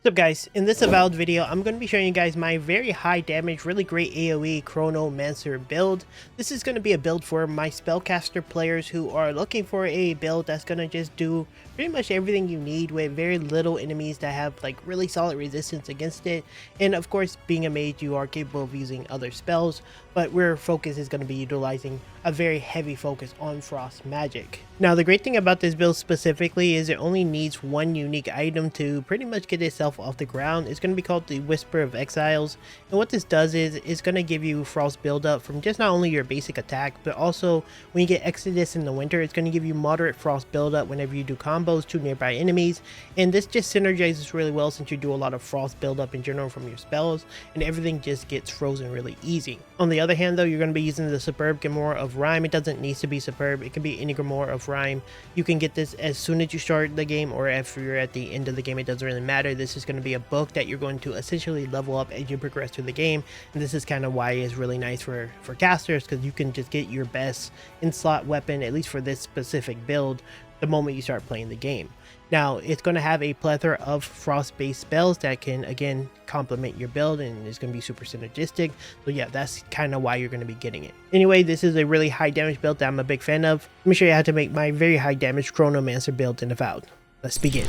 What's up guys, in this Avowed video I'm going to be showing you guys my very high damage, really great AoE Cryomancer build. This is going to be a build for my spellcaster players who are looking for a build that's going to just do pretty much everything you need with very little enemies that have like really solid resistance against it. And of course, being a mage, you are capable of using other spells, but where focus is going to be utilizing a very heavy focus on frost magic. Now the great thing about this build specifically is it only needs one unique item to pretty much get itself off the ground. It's going to be called the Whisper of Exiles, and what this does is it's going to give you frost buildup from just not only your basic attack, but also when you get Exodus in the winter, it's going to give you moderate frost buildup whenever you do combos to nearby enemies. And this just synergizes really well since you do a lot of frost buildup in general from your spells, and everything just gets frozen really easy. On the other hand though, you're going to be using the Superb Grimoire of Rime. It doesn't need to be superb, it can be any Grimoire of Rime. You can get this as soon as you start the game or if you're at the end of the game, it doesn't really matter. This is going to be a book that you're going to essentially level up as you progress through the game, and this is kind of why it's really nice for casters, because you can just get your best in slot weapon, at least for this specific build, the moment you start playing the game. Now it's going to have a plethora of frost based spells that can again complement your build, and it's going to be super synergistic. So yeah, that's kind of why you're going to be getting it. Anyway, this is a really high damage build that I'm a big fan of. Let me show you how to make my very high damage Cryomancer build in Avowed. Let's begin.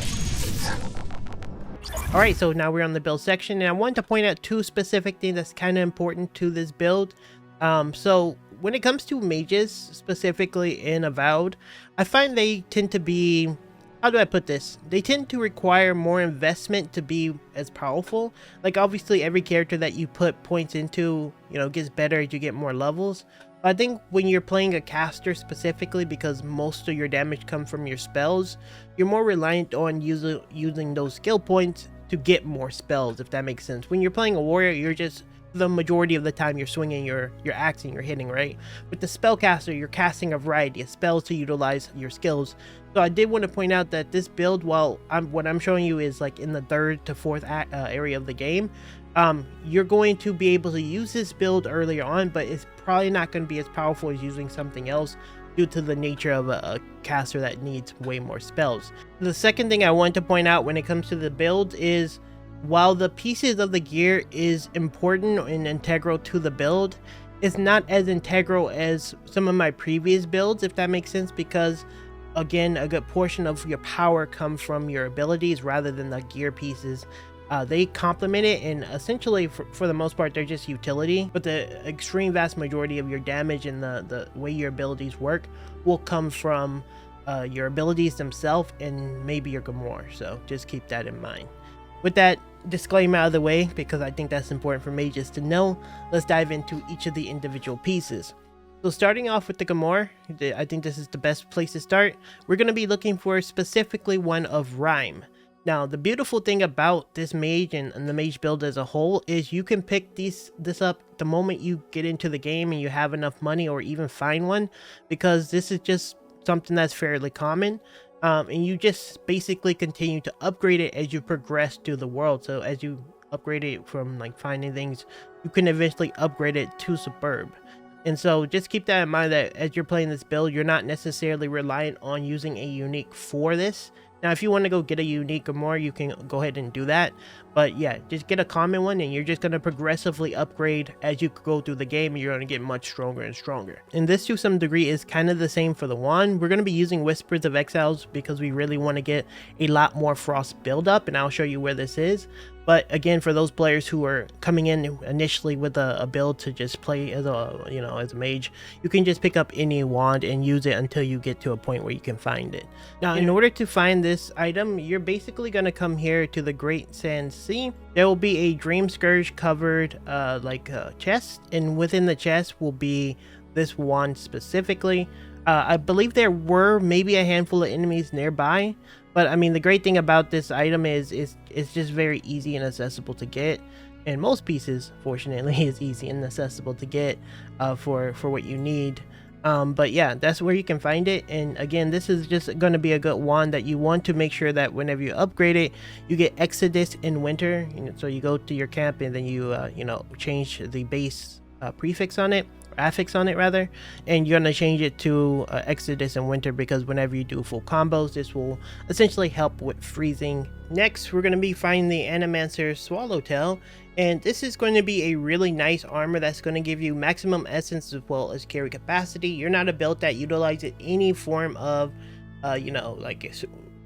Alright, so now we're on the build section, and I wanted to point out two specific things that's kind of important to this build. So when it comes to mages, specifically in Avowed, I find they tend to be, how do I put this? They tend to require more investment to be as powerful. Like obviously every character that you put points into, gets better as you get more levels. But I think when you're playing a caster specifically, because most of your damage comes from your spells, you're more reliant on using those skill points to get more spells, if that makes sense. When you're playing a warrior, you're just, the majority of the time you're swinging your axe and you're hitting, right? With the spellcaster, you're casting a variety of spells to utilize your skills. So I did want to point out that this build, while what I'm showing you is like in the 3rd to 4th area of the game, you're going to be able to use this build earlier on, but it's probably not going to be as powerful as using something else due to the nature of a caster that needs way more spells. The second thing I want to point out when it comes to the build is, while the pieces of the gear is important and integral to the build, it's not as integral as some of my previous builds, if that makes sense, because again, a good portion of your power comes from your abilities rather than the gear pieces. They complement it, and essentially for the most part they're just utility, but the extreme vast majority of your damage and the way your abilities work will come from your abilities themselves and maybe your Grimoire, so just keep that in mind. With that disclaimer out of the way, because I think that's important for mages to know, let's dive into each of the individual pieces. So starting off with the Grimoire, I think this is the best place to start. We're going to be looking for specifically one of Rime. Now the beautiful thing about this mage and the mage build as a whole is you can pick this up the moment you get into the game and you have enough money, or even find one, because this is just something that's fairly common. And you just basically continue to upgrade it as you progress through the world. So as you upgrade it from like finding things, you can eventually upgrade it to Superb. And so just keep that in mind, that as you're playing this build, you're not necessarily reliant on using a unique for this. Now if you want to go get a unique or more, you can go ahead and do that, but yeah, just get a common one, and you're just going to progressively upgrade as you go through the game, and you're going to get much stronger and stronger. And this to some degree is kind of the same for the wand. We're going to be using Whispers of Exiles because we really want to get a lot more frost buildup, and I'll show you where this is. But again, for those players who are coming in initially with a build to just play as a mage, you can just pick up any wand and use it until you get to a point where you can find it. Now, in order to find this item, you're basically going to come here to the Great Sand Sea. There will be a Dream Scourge covered chest, and within the chest will be this wand specifically. I believe there were maybe a handful of enemies nearby, but I mean the great thing about this item is it's just very easy and accessible to get, and most pieces fortunately is easy and accessible to get for what you need. But yeah, that's where you can find it. And again, this is just going to be a good wand that you want to make sure that whenever you upgrade it, you get Exodus in winter. So you go to your camp and then you change the base prefix on it, graphics on it rather, and you're going to change it to Exodus and Winter, because whenever you do full combos, this will essentially help with freezing. Next, we're going to be finding the Animancer Swallowtail, and this is going to be a really nice armor that's going to give you maximum essence as well as carry capacity. You're not a build that utilizes any form of you know, like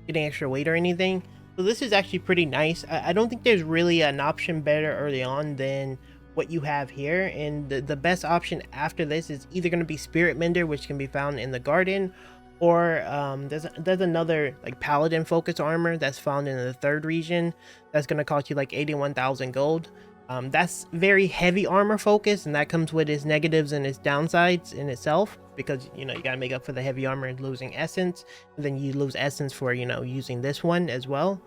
getting extra weight or anything, so this is actually pretty nice. I don't think there's really an option better early on than what you have here, and the best option after this is either going to be Spirit Mender, which can be found in the garden, or there's another like paladin focus armor that's found in the 3rd region that's going to cost you like 81,000 gold. That's very heavy armor focus, and that comes with its negatives and its downsides in itself, because you know you got to make up for the heavy armor and losing essence, and then you lose essence for, you know, using this one as well.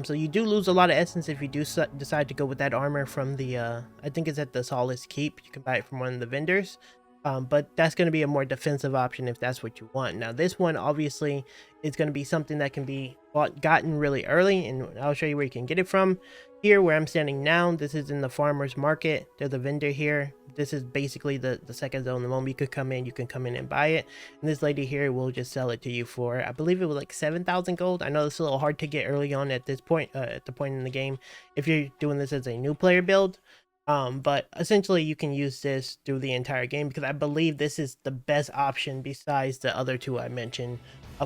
So you do lose a lot of essence if you do decide to go with that armor from the I think it's at the Solace Keep. You can buy it from one of the vendors, but that's going to be a more defensive option if that's what you want. Now this one obviously is going to be something that can be gotten really early, and I'll show you where you can get it from. Here where I'm standing now, this is in the farmer's market. There's a vendor here. This is basically the second zone. The moment you could come in, you can come in and buy it, and this lady here will just sell it to you for, I believe it was like 7,000 gold. I know it's a little hard to get early on at this point, at the point in the game if you're doing this as a new player build, but essentially you can use this through the entire game, because I believe this is the best option besides the other two I mentioned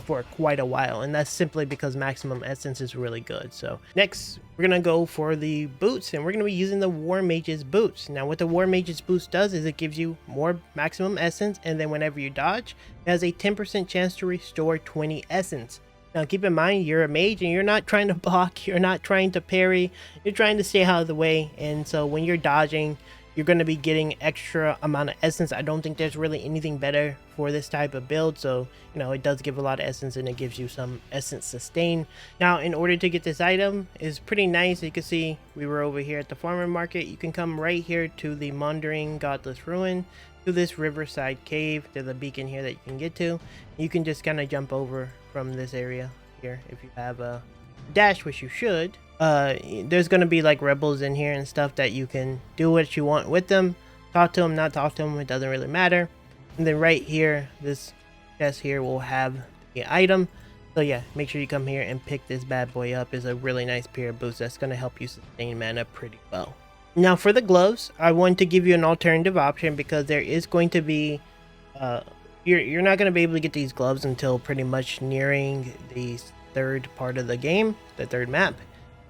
for quite a while, and that's simply because maximum essence is really good. So next we're gonna go for the boots, and we're gonna be using the War Mage's boots. Now what the War Mage's boots does is it gives you more maximum essence, and then whenever you dodge, it has a 10% chance to restore 20 essence. Now keep in mind, you're a mage and you're not trying to block, you're not trying to parry, you're trying to stay out of the way, and so when you're dodging, you're going to be getting extra amount of essence. I don't think there's really anything better for this type of build, so you know it does give a lot of essence, and it gives you some essence sustain. Now in order to get this item is pretty nice. You can see we were over here at the farmer market. You can come right here to the Maundering Godless Ruin, to this riverside cave. There's a beacon here that you can get to. You can just kind of jump over from this area here if you have a dash, which you should. There's gonna be like rebels in here and stuff that you can do what you want with them, talk to them, not talk to them, it doesn't really matter. And then right here, this chest here will have the item. So yeah, make sure you come here and pick this bad boy up. It's a really nice pair of boots that's gonna help you sustain mana pretty well. Now for the gloves, I want to give you an alternative option, because there is going to be you're not going to be able to get these gloves until pretty much nearing the 3rd part of the game, the 3rd map.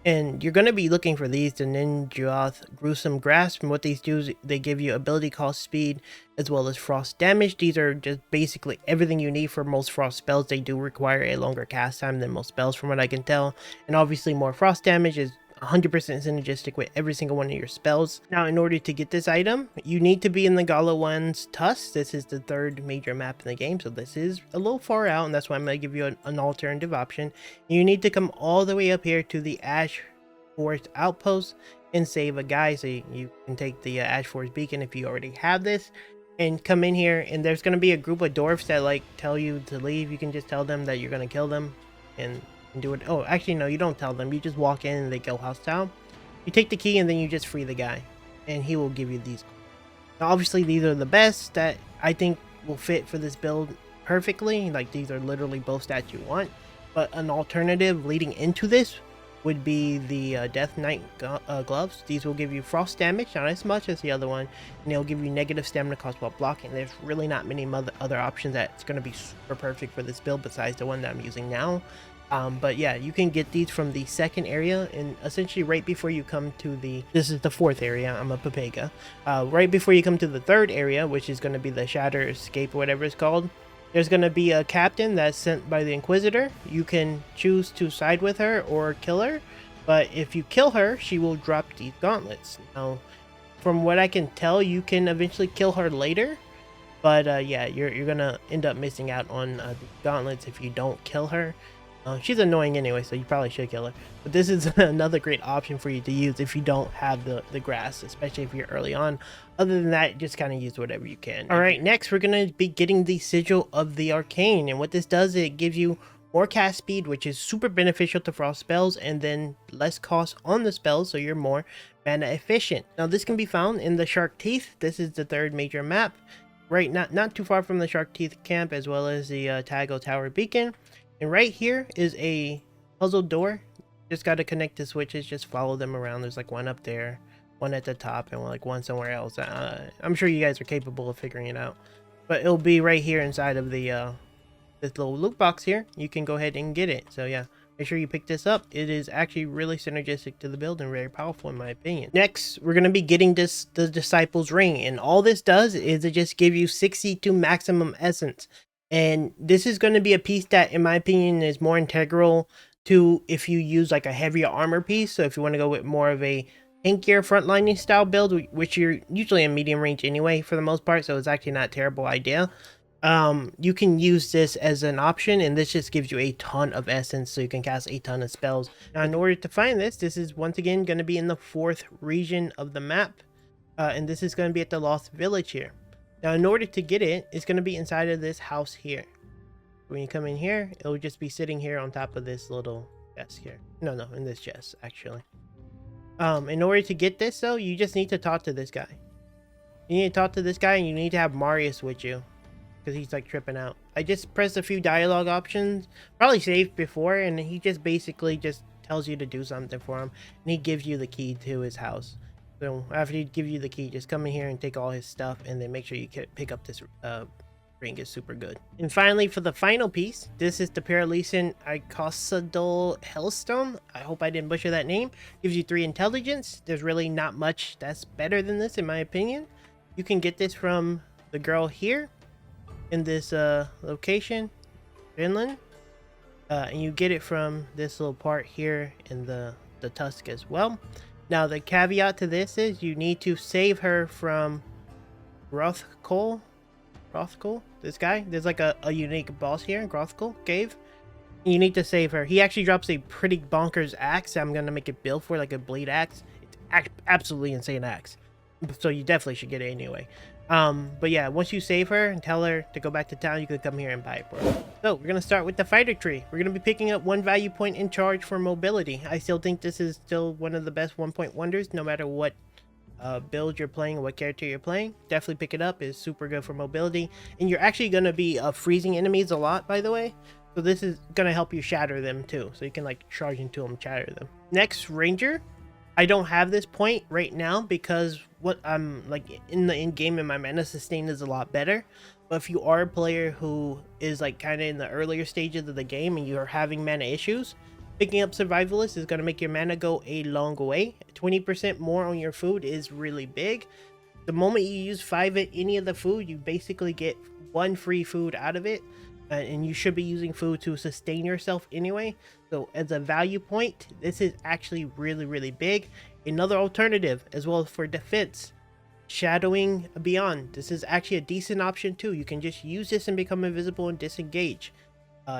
And you're going to be looking for these, the Ninjoth Gruesome Grasp, and what these do is they give you ability cost speed as well as frost damage. These are just basically everything you need for most frost spells. They do require a longer cast time than most spells from what I can tell, and obviously more frost damage is 100% synergistic with every single one of your spells. Now in order to get this item, you need to be in the Galawan's Tusk. This is the 3rd major map in the game, so this is a little far out, and that's why I'm going to give you an alternative option. You need to come all the way up here to the Ash Forest Outpost and save a guy. So you can take the Ash Forest Beacon if you already have this, and come in here, and there's going to be a group of dwarfs that like tell you to leave. You can just tell them that you're going to kill them and do it. Oh, actually no, you don't tell them. You just walk in and they go hostile. You take the key and then you just free the guy, and he will give you these. Now obviously these are the best that I think will fit for this build perfectly. Like these are literally both stats you want, but an alternative leading into this would be the Death Knight gloves. These will give you frost damage, not as much as the other one, and they'll give you negative stamina cost while blocking. There's really not many other options that's going to be super perfect for this build besides the one that I'm using now. But yeah, you can get these from the 2nd area, and essentially right before you come to this is the 4th area, I'm a Papega. Right before you come to the 3rd area, which is going to be the Shatter Escape or whatever it's called, there's going to be a captain that's sent by the Inquisitor. You can choose to side with her or kill her, but if you kill her, she will drop these gauntlets. Now, from what I can tell, you can eventually kill her later, but yeah, you're going to end up missing out on the gauntlets if you don't kill her. She's annoying anyway, so you probably should kill her. But this is another great option for you to use if you don't have the grass, especially if you're early on. Other than that, just kind of use whatever you can. Alright, next we're going to be getting the Sigil of the Arcane. And what this does is it gives you more cast speed, which is super beneficial to frost spells, and then less cost on the spells, so you're more mana efficient. Now this can be found in the Shark Teeth. This is the third major map, right, not too far from the Shark Teeth camp, as well as the Tago Tower Beacon. And right here is a puzzle door. Just got to connect the switches, just follow them around. There's like one up there, one at the top, and like one somewhere else. I'm sure you guys are capable of figuring it out, but it'll be right here inside of the this little loot box here. You can go ahead and get it. So yeah, make sure you pick this up. It is actually really synergistic to the build and very powerful in my opinion. Next, we're going to be getting the Disciples Ring, and all this does is it just give you 62 maximum essence. And this is going to be a piece that, in my opinion, is more integral to if you use like a heavier armor piece. So if you want to go with more of a tankier frontlining style build, which you're usually in medium range anyway for the most part, so it's actually not a terrible idea. You can use this as an option, and this just gives you a ton of essence, so you can cast a ton of spells. Now, in order to find this is once again going to be in the 4th region of the map, and this is going to be at the Lost Village here. Now, in order to get it, it's going to be inside of this house here. When you come in here, it'll just be sitting here on top of this little chest here. No, in this chest, actually. In order to get this, though, you just need to talk to this guy. You need to talk to this guy, and you need to have Marius with you, because he's like tripping out. I just pressed a few dialogue options, probably saved before, and he just basically just tells you to do something for him, and he gives you the key to his house. So after he gives you the key, just come in here and take all his stuff, and then make sure you pick up this ring. Is super good. And finally, for the final piece, this is the Paralisian Icosadol Hellstone. I hope I didn't butcher that name. Gives you 3 intelligence. There's really not much that's better than this in my opinion. You can get this from the girl here in this location, Finland, and you get it from this little part here in the tusk as well. Now the caveat to this is you need to save her from Rothkol, this guy. There's like a unique boss here, Grothkol Cave. You need to save her. He actually drops a pretty bonkers axe. I'm gonna make it build for like a blade axe. It's absolutely insane axe, so you definitely should get it anyway. But yeah, once you save her and tell her to go back to town, you can come here and buy it for her. So we're gonna start with the fighter tree. We're gonna be picking up 1 value point in charge for mobility. I still think this is still one of the best 1-point wonders, no matter what build you're playing or what character you're playing. Definitely pick it up. It's super good for mobility, and you're actually gonna be freezing enemies a lot, by the way. So this is gonna help you shatter them too, so you can like charge into them, shatter them. Next, Ranger. I don't have this point right now because what I'm like in the in-game, and my mana sustain is a lot better. But if you are a player who is like kind of in the earlier stages of the game and you're having mana issues, picking up Survivalist is going to make your mana go a long way. 20% more on your food is really big. The moment you use 5 at any of the food, you basically get 1 free food out of it. And you should be using food to sustain yourself anyway. So as a value point, this is actually really big. Another alternative as well for defense, Shadowing Beyond. This is actually a decent option too. You can just use this and become invisible and disengage.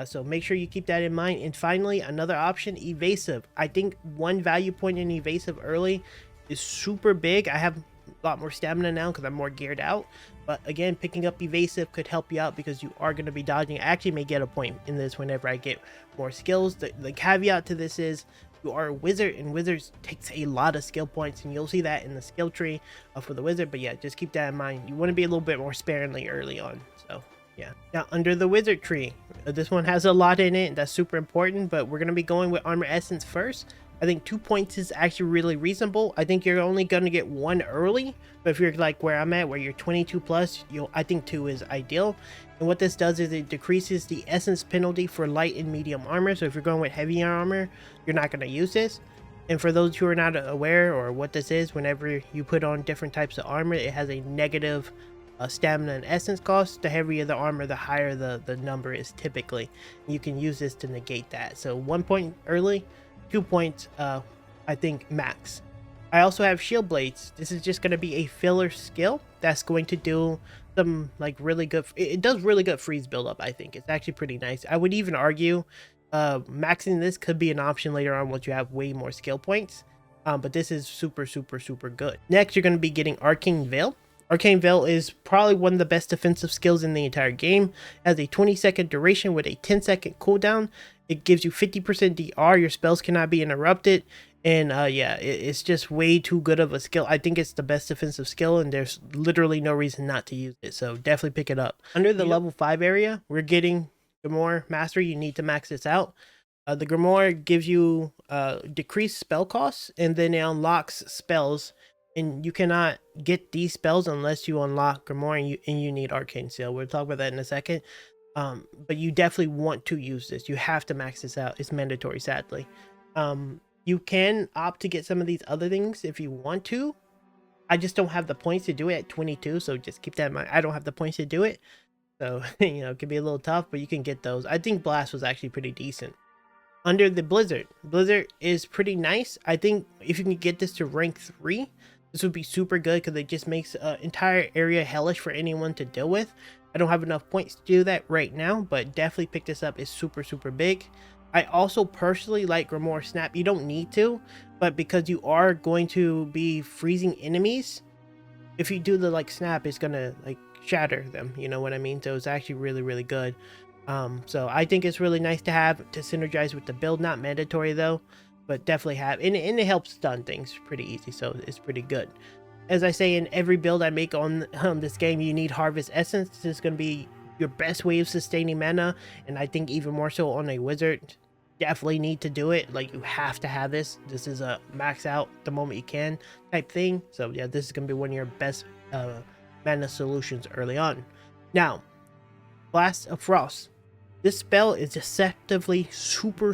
So make sure you keep that in mind. And finally, another option, Evasive. I think 1 value point in Evasive early is super big. I have a lot more stamina now because I'm more geared out. But again, picking up Evasive could help you out because you are going to be dodging. I actually may get a point in this whenever I get more skills. The caveat to this is you are a wizard, and wizards takes a lot of skill points, and you'll see that in the skill tree for the wizard. But yeah, just keep that in mind. You want to be a little bit more sparingly early on. So yeah. Now under the wizard tree, this one has a lot in it. That's super important, but we're going to be going with armor essence first. I think 2 points is actually really reasonable. I think you're only going to get 1 early, but if you're like where I'm at, where you're 22 plus, I think 2 is ideal. And what this does is it decreases the essence penalty for light and medium armor. So if you're going with heavy armor, you're not going to use this. And for those who are not aware or what this is, whenever you put on different types of armor, it has a negative stamina and essence cost. The heavier the armor, the higher the number is typically. You can use this to negate that. So 1 point early, 2 points, I think max. I also have Shield Blades. This is just going to be a filler skill that's going to do some like really good. It does really good freeze buildup. I think it's actually pretty nice. I would even argue maxing this could be an option later on once you have way more skill points. But this is super good. Next, you're going to be getting Arcane Veil. Arcane Veil is probably one of the best defensive skills in the entire game. It has a 20-second duration with a 10-second cooldown. It gives you 50% DR. Your spells cannot be interrupted. And yeah, it's just way too good of a skill. I think it's the best defensive skill, and there's literally no reason not to use it. So definitely pick it up. Under the level 5 area, we're getting Grimoire Master. You need to max this out. The Grimoire gives you decreased spell costs, and then it unlocks spells. And you cannot get these spells unless you unlock Grimoire, and you need Arcane Seal. We'll talk about that in a second. But you definitely want to use this. You have to max this out. It's mandatory, sadly. You can opt to get some of these other things if you want to. I just don't have the points to do it at 22, so just keep that in mind. I don't have the points to do it, so you know, it can be a little tough, but you can get those. I think Blast was actually pretty decent. Under the Blizzard is pretty nice. I think if you can get this to rank 3, this would be super good because it just makes an entire area hellish for anyone to deal with. I don't have enough points to do that right now, but definitely pick this up. It's super big. I also personally like Grimoire Snap. You don't need to, but because you are going to be freezing enemies, if you do the like snap, it's gonna like shatter them, you know what I mean? So it's actually really good. So I think it's really nice to have to synergize with the build. Not mandatory though, but definitely have, and it helps stun things pretty easy, so it's pretty good. As I say in every build I make on this game, you need Harvest Essence. This is going to be your best way of sustaining mana, and I think even more so on a wizard. Definitely need to do it. Like, you have to have this. This is a max out the moment you can type thing. So yeah, this is going to be one of your best mana solutions early on. Now, Blast of Frost. This spell is deceptively super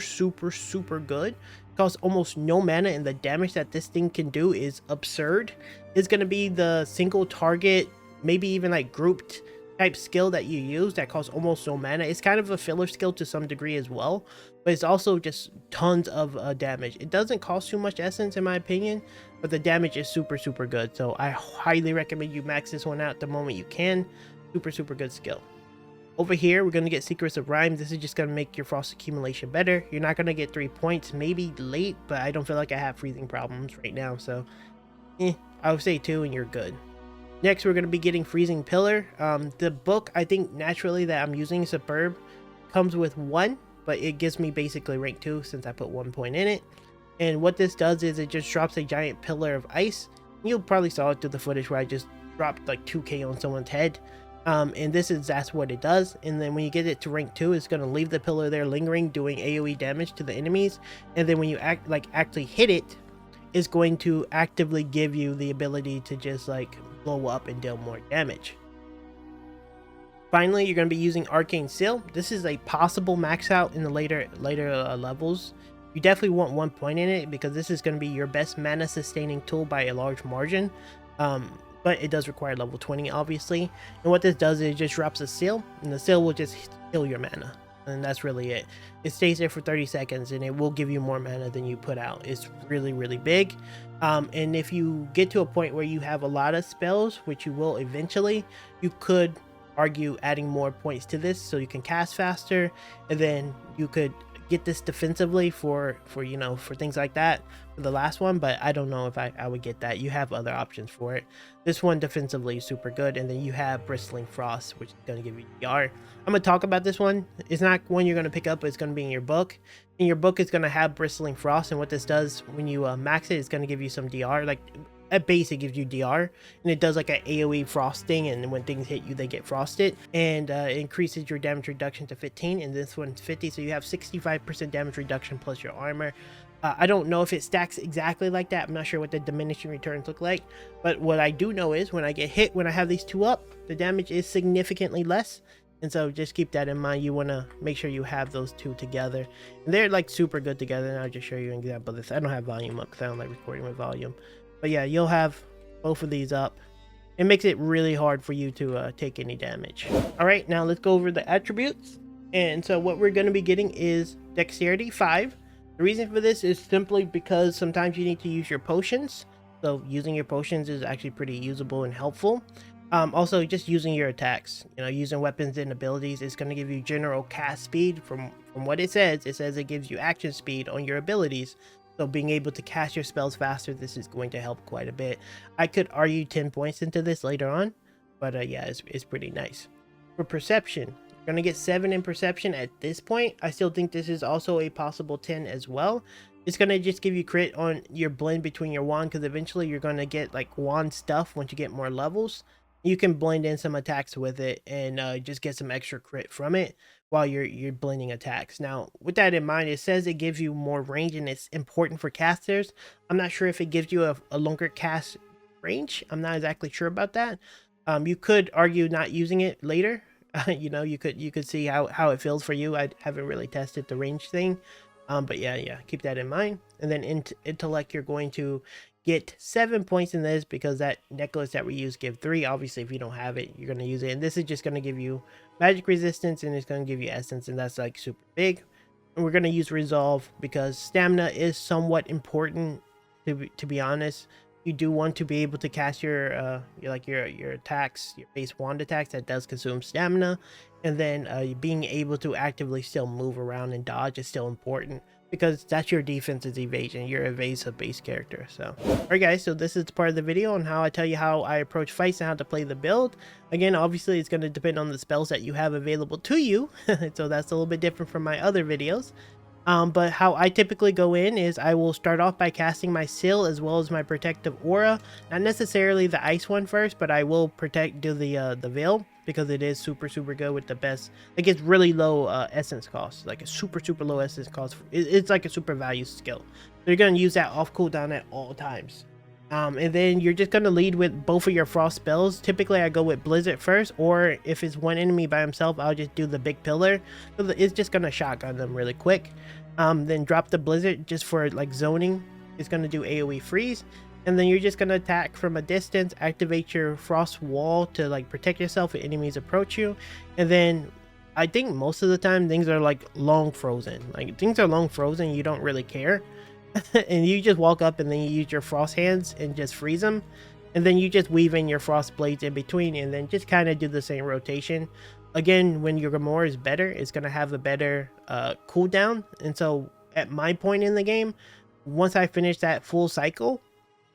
good. It costs almost no mana, and the damage that this thing can do is absurd. It's going to be the single target, maybe even like grouped type skill that you use that costs almost no mana. It's kind of a filler skill to some degree as well, but it's also just tons of damage. It doesn't cost too much essence in my opinion, but the damage is super good. So I highly recommend you max this one out the moment you can. Super good skill. Over here, we're going to get Secrets of Rhyme. This is just going to make your frost accumulation better. You're not going to get 3 points, maybe late, but I don't feel like I have freezing problems right now. So, I would say 2 and you're good. Next, we're going to be getting Freezing Pillar. The book, I think, naturally that I'm using, Superb, comes with 1, but it gives me basically rank 2 since I put 1 point in it. And what this does is it just drops a giant pillar of ice. You probably saw it through the footage where I just dropped like 2k on someone's head. And that's what it does. And then when you get it to rank 2, it's going to leave the pillar there lingering, doing AoE damage to the enemies. And then when you actually hit it, it's going to actively give you the ability to just like blow up and deal more damage. Finally, you're going to be using Arcane Seal. This is a possible max out in the later levels. You definitely want 1 point in it because this is going to be your best mana sustaining tool by a large margin. But it does require level 20 obviously, and what this does is it just drops a seal, and the seal will just heal your mana, and that's really it. It stays there for 30 seconds and it will give you more mana than you put out. It's really big. And if you get to a point where you have a lot of spells, which you will eventually, you could argue adding more points to this so you can cast faster, and then you could get this defensively for things like that for the last one, but I don't know if I would get that. You have other options for it. This one defensively is super good, and then you have Bristling Frost, which is going to give you DR. I'm going to talk about this one. It's not one you're going to pick up, but it's going to be in your book. And your book is going to have Bristling Frost, and what this does when you max it is going to give you some DR. Like at base it gives you DR, and it does like an AoE frosting, and when things hit you they get frosted, and it increases your damage reduction to 15, and this one's 50, so you have 65% damage reduction plus your armor. I don't know if it stacks exactly like that. I'm not sure what the diminishing returns look like, but what I do know is when I get hit, when I have these 2 up, the damage is significantly less. And so just keep that in mind. You want to make sure you have those 2 together, and they're like super good together. And I'll just show you an example of this. I don't have volume up because I don't like recording with volume, but yeah, you'll have both of these up. It makes it really hard for you to take any damage. All right, now let's go over the attributes. And so what we're going to be getting is Dexterity 5. The reason for this is simply because sometimes you need to use your potions. So using your potions is actually pretty usable and helpful. Also, just using your attacks, using weapons and abilities is going to give you general cast speed. From what it says it gives you action speed on your abilities. So being able to cast your spells faster, this is going to help quite a bit. I could argue 10 points into this later on, but yeah, it's pretty nice. For perception, you're going to get 7 in perception at this point. I still think this is also a possible 10 as well. It's going to just give you crit on your blend between your wand, because eventually you're going to get like wand stuff once you get more levels. You can blend in some attacks with it and just get some extra crit from it while you're blending attacks. Now, with that in mind, it says it gives you more range and it's important for casters. I'm not sure if it gives you a longer cast range. I'm not exactly sure about that. You could argue not using it later. You know, you could see how it feels for you. I haven't really tested the range thing. But yeah, keep that in mind. And then intellect, you're going to get 7 points in this because that necklace that we use give 3. Obviously, if you don't have it, you're going to use it. And this is just going to give you magic resistance, and it's going to give you essence, and that's like super big. And we're going to use resolve because stamina is somewhat important, to be honest. You do want to be able to cast your attacks, your base wand attacks that does consume stamina, and then being able to actively still move around and dodge is still important because that's your defense's evasion, your evasive base character. So alright guys, so this is part of the video on how I tell you how I approach fights and how to play the build. Again, obviously it's going to depend on the spells that you have available to you, so that's a little bit different from my other videos. But how I typically go in is I will start off by casting my Seal as well as my Protective Aura. Not necessarily the Ice one first, but I will do the Veil because it is super good with the best. Like, it's really low essence cost, like a super low essence cost. It's like a super value skill. So you're going to use that off cooldown at all times. And then you're just going to lead with both of your frost spells. Typically I go with Blizzard first, or if it's one enemy by himself, I'll just do the Big Pillar. So it's just going to shotgun them really quick. Then drop the Blizzard just for like zoning. It's going to do AoE freeze. And then you're just going to attack from a distance, activate your frost wall to like protect yourself if enemies approach you. And then I think most of the time things are like long frozen. Like things are long frozen, you don't really care. And you just walk up and then you use your frost hands and just freeze them, and then you just weave in your frost blades in between and then just kind of do the same rotation. Again, when your Gamora is better, it's going to have a better cooldown. And so at my point in the game, once I finish that full cycle,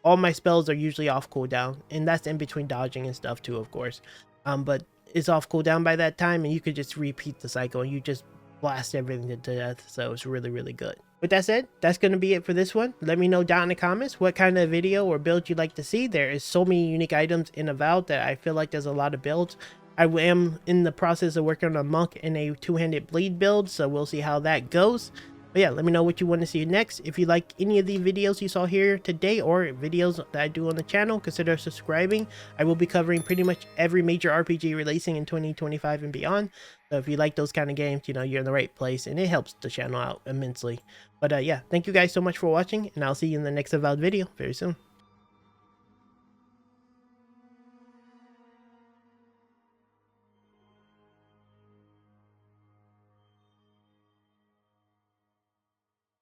all my spells are usually off cooldown, and that's in between dodging and stuff too, of course. But it's off cooldown by that time, and you could just repeat the cycle and you just blast everything to death. So it's really good. With that said, that's going to be it for this one. Let me know down in the comments what kind of video or build you'd like to see. There is so many unique items in Avowed that I feel like there's a lot of builds. I am in the process of working on a monk and a two-handed bleed build, so we'll see how that goes. But yeah, let me know what you want to see next. If you like any of the videos you saw here today or videos that I do on the channel, consider subscribing. I will be covering pretty much every major RPG releasing in 2025 and beyond. So if you like those kind of games, you know, you're in the right place, and it helps the channel out immensely. But yeah, thank you guys so much for watching, and I'll see you in the next Avowed video very soon.